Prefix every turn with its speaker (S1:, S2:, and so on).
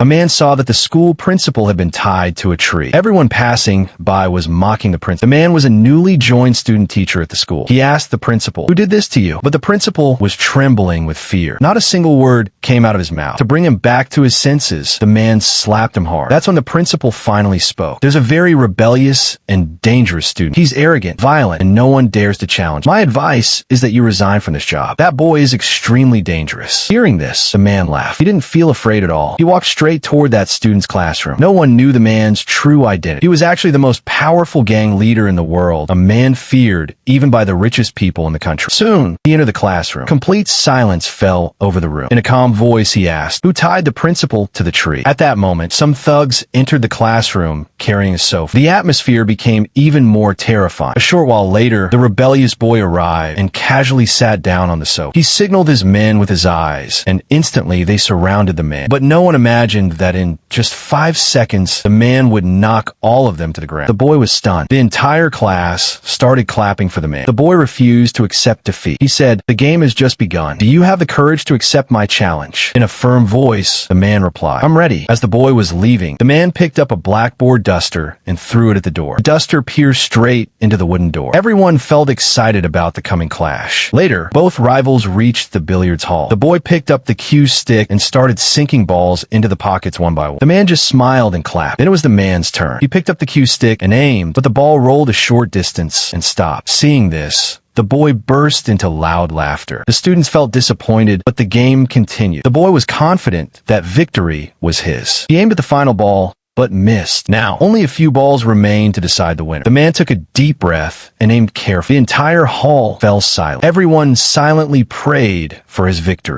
S1: A man saw that the school principal had been tied to a tree. Everyone passing by was mocking the principal. The man was a newly joined student teacher at the school. He asked the principal, "Who did this to you?" But the principal was trembling with fear. Not a single word came out of his mouth. To bring him back to his senses, the man slapped him hard. That's when the principal finally spoke. "There's a very rebellious and dangerous student. He's arrogant, violent, and no one dares to challenge. My advice is that you resign from this job. That boy is extremely dangerous." Hearing this, the man laughed. He didn't feel afraid at all. He walked straight toward that student's classroom. No one knew the man's true identity. He was actually the most powerful gang leader in the world, a man feared even by the richest people in the country. Soon, he entered the classroom. Complete silence fell over the room. In a calm voice, he asked, "Who tied the principal to the tree?" At that moment, some thugs entered the classroom carrying a sofa. The atmosphere became even more terrifying. A short while later, the rebellious boy arrived and casually sat down on the sofa. He signaled his men with his eyes, and instantly they surrounded the man. But no one imagined that in just 5 seconds, the man would knock all of them to the ground. The boy was stunned. The entire class started clapping for the man. The boy refused to accept defeat. He said, "The game has just begun. Do you have the courage to accept my challenge?" In a firm voice, the man replied, "I'm ready." As the boy was leaving, the man picked up a blackboard duster and threw it at the door. The duster pierced straight into the wooden door. Everyone felt excited about the coming clash. Later, both rivals reached the billiards hall. The boy picked up the cue stick and started sinking balls into the pockets one by one. The man just smiled and clapped. Then it was the man's turn. He picked up the cue stick and aimed, but the ball rolled a short distance and stopped. Seeing this, the boy burst into loud laughter. The students felt disappointed, but the game continued. The boy was confident that victory was his. He aimed at the final ball, but missed. Now, only a few balls remained to decide the winner. The man took a deep breath and aimed carefully. The entire hall fell silent. Everyone silently prayed for his victory.